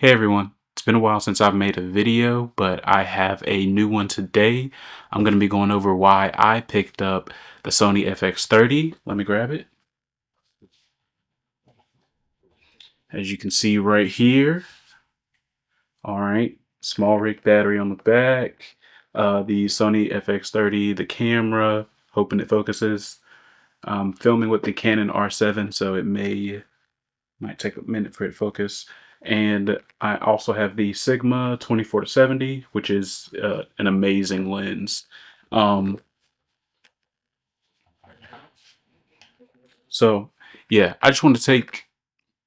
Hey everyone, it's been a while since I've made a video, but I have a new one today. I'm going to be going over why I picked up the Sony FX30. Let me grab it. As you can see right here, all right, small rig battery on the back, the Sony FX30, the camera, hoping it focuses. I'm filming with the Canon R7, so it might take a minute for it to focus. And I also have the Sigma 24-70, which is an amazing lens. Um, so yeah, I just want to take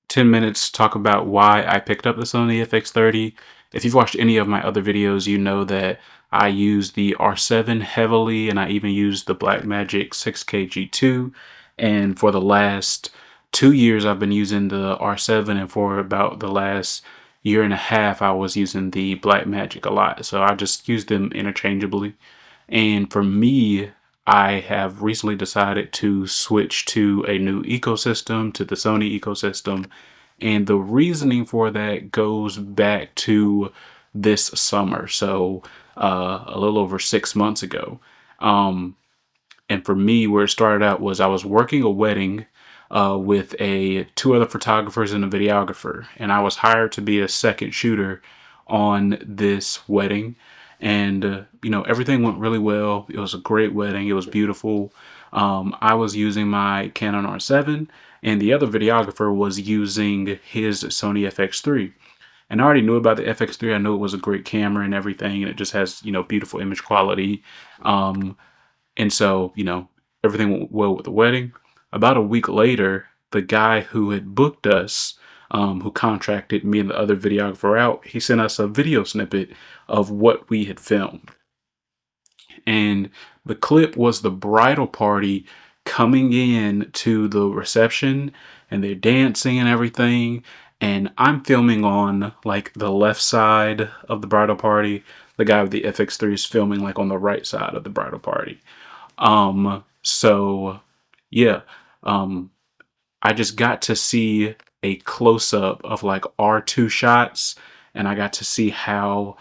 10 minutes to talk about why I picked up the Sony FX30. If you've watched any of my other videos, you know that I use the R7 heavily, and I even use the Blackmagic 6K G2. And for the last 2 years, I've been using the R7, and for about the last year and a half, I was using the Blackmagic a lot. So I just use them interchangeably. And for me, I have recently decided to switch to a new ecosystem, to the Sony ecosystem. And the reasoning for that goes back to this summer. So a little over 6 months ago. And for me, where it started out was I was working a wedding with two other photographers and a videographer. And I was hired to be a second shooter on this wedding. And, everything went really well. It was a great wedding. It was beautiful. I was using my Canon R7, and the other videographer was using his Sony FX3. And I already knew about the FX3. I knew it was a great camera and everything, and it just has, beautiful image quality. And so, everything went well with the wedding. About a week later, the guy who had booked us, who contracted me and the other videographer out, he sent us a video snippet of what we had filmed. And the clip was the bridal party coming in to the reception, and they're dancing and everything. And I'm filming on like the left side of the bridal party. The guy with the FX3 is filming like on the right side of the bridal party. So yeah, I just got to see a close up of like R2 shots, and I got to see how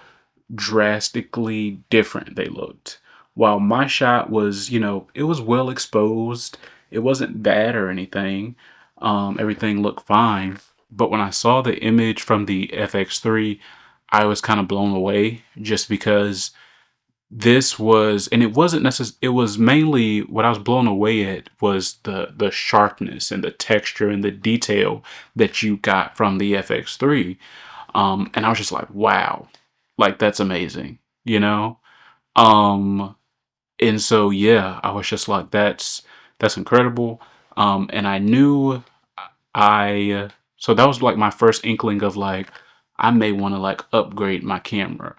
drastically different they looked. While my shot was, it was well exposed. It wasn't bad or anything. Everything looked fine. But when I saw the image from the FX3, I was kind of blown away just because this was, and it wasn't necessarily, it was mainly what I was blown away at was the sharpness and the texture and the detail that you got from the FX3. And I was just like, wow, like that's amazing, you know? Um, and so yeah, I was just like, that's incredible. And I knew so that was like my first inkling of like, I may want to like upgrade my camera.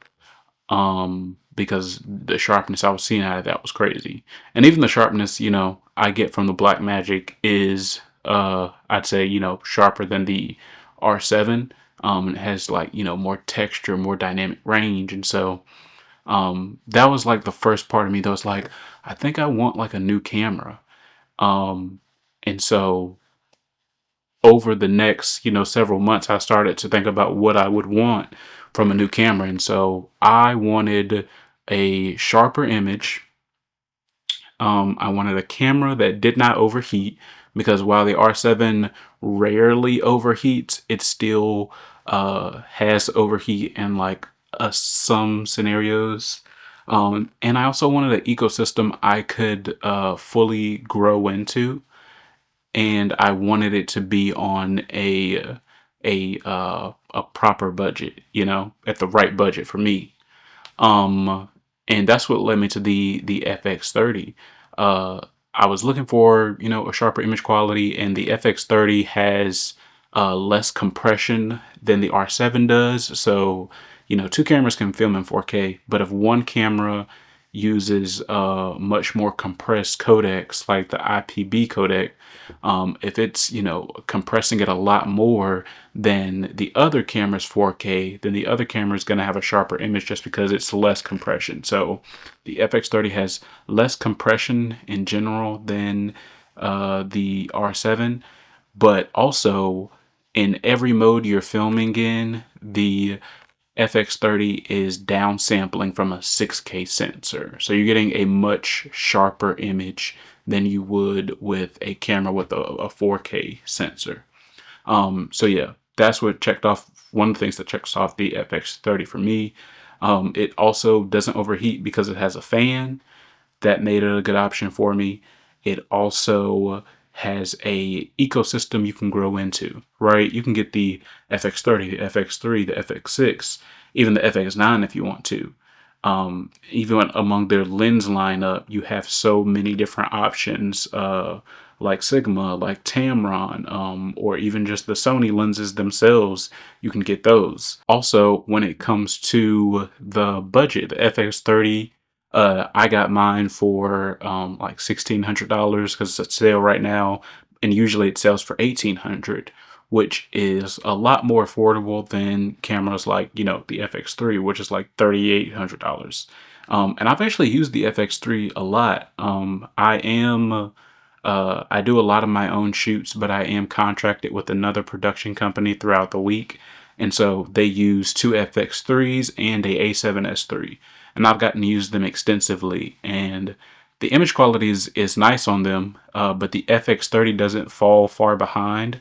Because the sharpness I was seeing out of that was crazy. And even the sharpness, I get from the Blackmagic is, I'd say, sharper than the R7. It has like, more texture, more dynamic range. And so, that was like the first part of me that was like, I think I want like a new camera. And so over the next, several months, I started to think about what I would want from a new camera. And so I wanted a sharper image. I wanted a camera that did not overheat, because while the R7 rarely overheats, it still has overheat in like some scenarios. And I also wanted an ecosystem I could fully grow into, and I wanted it to be on a proper budget, at the right budget for me. And that's what led me to the FX30. I was looking for, a sharper image quality, and the FX30 has less compression than the R7 does. So, two cameras can film in 4K, but if one camera uses much more compressed codecs like the IPB codec, if it's, compressing it a lot more than the other camera's 4K, then the other camera is going to have a sharper image just because it's less compression. So the FX30 has less compression in general than the R7, but also in every mode you're filming in, the FX30 is downsampling from a 6K sensor. So you're getting a much sharper image than you would with a camera with a 4K sensor. So yeah, that's what checked off, one of the things that checks off the FX30 for me. It also doesn't overheat because it has a fan. That made it a good option for me. It also has a ecosystem you can grow into, right? You can get the FX30, the FX3, the FX6, even the FX9 if you want to. Even among their lens lineup, you have so many different options, like Sigma, like Tamron, or even just the Sony lenses themselves. You can get those. Also, when it comes to the budget, the FX30, I got mine for like $1,600 because it's a sale right now, and usually it sells for $1,800, which is a lot more affordable than cameras like, you know, the FX3, which is like $3,800. And I've actually used the FX3 a lot. I do a lot of my own shoots, but I am contracted with another production company throughout the week. And so they use two FX3s and a A7S3. And I've gotten to use them extensively. And the image quality is nice on them, but the FX30 doesn't fall far behind.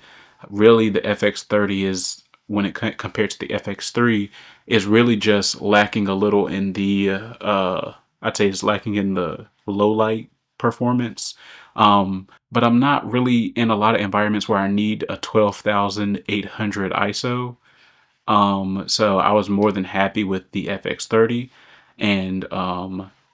Really, the FX30 is, when it compared to the FX3, is really just lacking a little in the, I'd say it's lacking in the low light performance. But I'm not really in a lot of environments where I need a 12,800 ISO. So I was more than happy with the FX30, and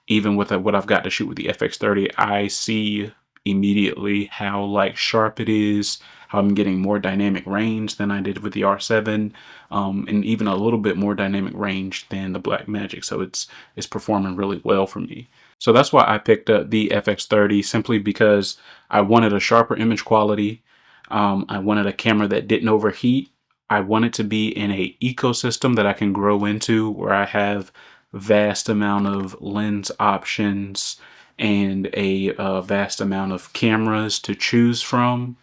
even with what I've got to shoot with the FX30, I see immediately how like sharp it is, how I'm getting more dynamic range than I did with the R7, and even a little bit more dynamic range than the Blackmagic. So it's performing really well for me. So that's why I picked up the FX30, simply because I wanted a sharper image quality. I wanted a camera that didn't overheat. I want it to be in a ecosystem that I can grow into, where I have vast amount of lens options and a vast amount of cameras to choose from.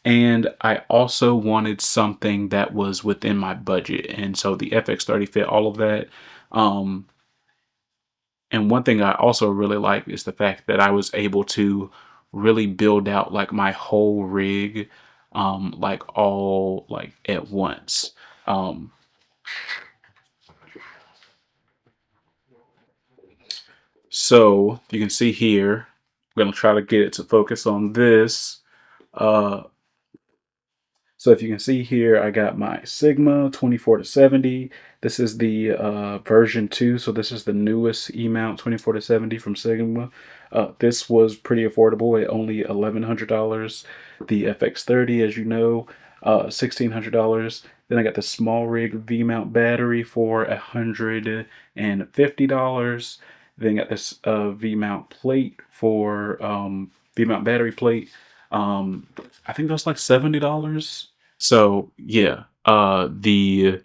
And I also wanted something that was within my budget. And so the FX30 fit all of that. And one thing I also really like is the fact that I was able to really build out like my whole rig, like all like at once. Um, so you can see here, I'm gonna try to get it to focus on this. Uh, So if you can see here, I got my Sigma 24 to 70. This is the version 2, so this is the newest E-mount 24 to 70 from Sigma. This was pretty affordable at only $1,100. The FX30, as you know, $1,600. Then I got the small rig V-mount battery for $150. Then got this V-mount plate for V-mount battery plate. I think that's like $70. So yeah, um the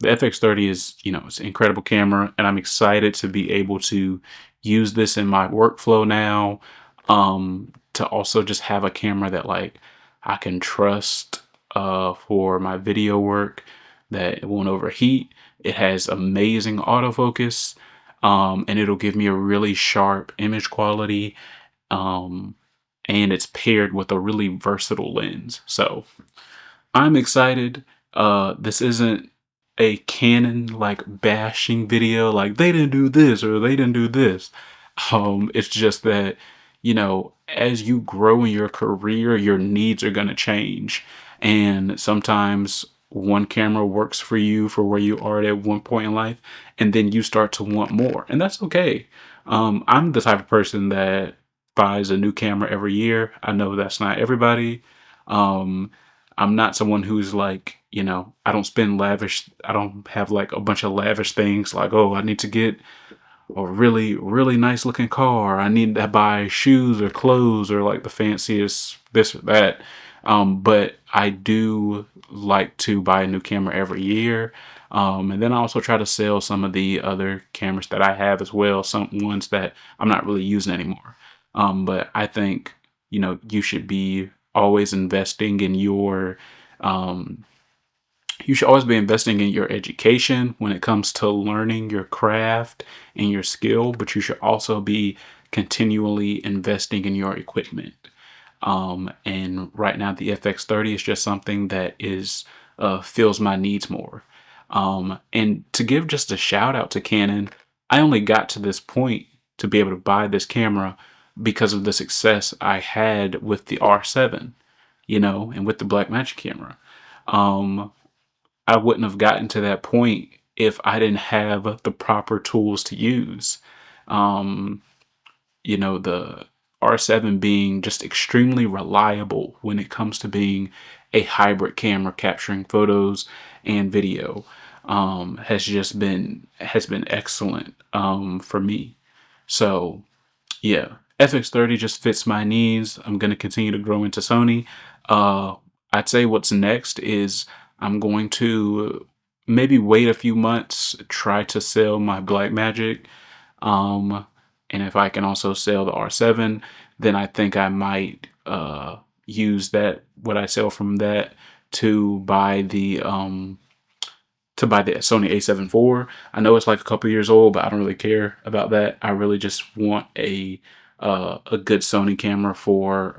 FX30 is, you know, it's an incredible camera, and I'm excited to be able to use this in my workflow now. To also just have a camera that like I can trust for my video work, that it won't overheat. It has amazing autofocus, and it'll give me a really sharp image quality. Um, and it's paired with a really versatile lens. So I'm excited. This isn't a Canon like bashing video, like they didn't do this or they didn't do this. It's just that, you know, as you grow in your career, your needs are gonna change. And sometimes one camera works for you for where you are at one point in life, and then you start to want more. And that's okay. I'm the type of person that buys a new camera every year. I know that's not everybody. Um, I'm not someone who's like, you know, I don't have like a bunch of lavish things like, oh, I need to get a really, really nice looking car. I need to buy shoes or clothes or like the fanciest this or that. But I do like to buy a new camera every year. And then I also try to sell some of the other cameras that I have as well, some ones that I'm not really using anymore. But I think, you know, you should be always investing in um, You should always be investing in your education when it comes to learning your craft and your skill, but you should also be continually investing in your equipment. And right now, the FX30 is just something that is fills my needs more. And to give just a shout out to Canon, I only got to this point to be able to buy this camera because of the success I had with the R7, and with the Blackmagic camera. Um, I wouldn't have gotten to that point if I didn't have the proper tools to use. Um, the R7 being just extremely reliable when it comes to being a hybrid camera capturing photos and video, has been excellent for me. So yeah, FX30 just fits my needs. I'm going to continue to grow into Sony. I'd say what's next is I'm going to maybe wait a few months, try to sell my Blackmagic. Um, and if I can also sell the R7, then I think I might use what I sell from that to buy the Sony A7 IV. I know it's like a couple years old, but I don't really care about that. I really just want a good Sony camera for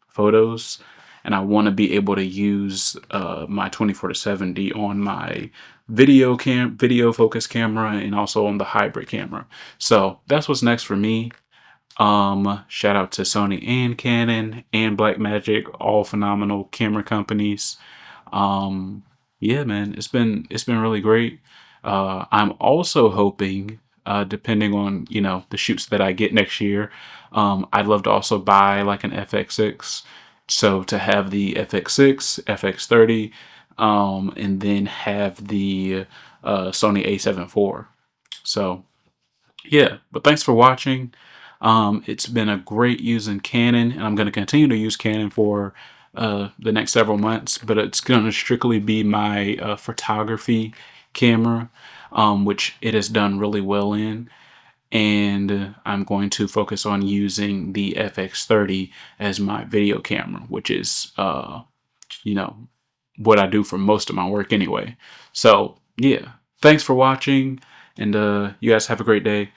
photos, and I want to be able to use my 24-70 on my video focus camera and also on the hybrid camera. So that's what's next for me. Shout out to Sony and Canon and Blackmagic, all phenomenal camera companies. Um, yeah, man, it's been really great. I'm also hoping, depending on the shoots that I get next year, I'd love to also buy like an FX6. So to have the FX6, FX30, and then have the Sony A7 IV. So yeah, but thanks for watching. It's been a great using Canon, and I'm going to continue to use Canon for the next several months, but it's going to strictly be my photography camera, which it has done really well in. And I'm going to focus on using the FX30 as my video camera, which is, what I do for most of my work anyway. So yeah, thanks for watching, and you guys have a great day.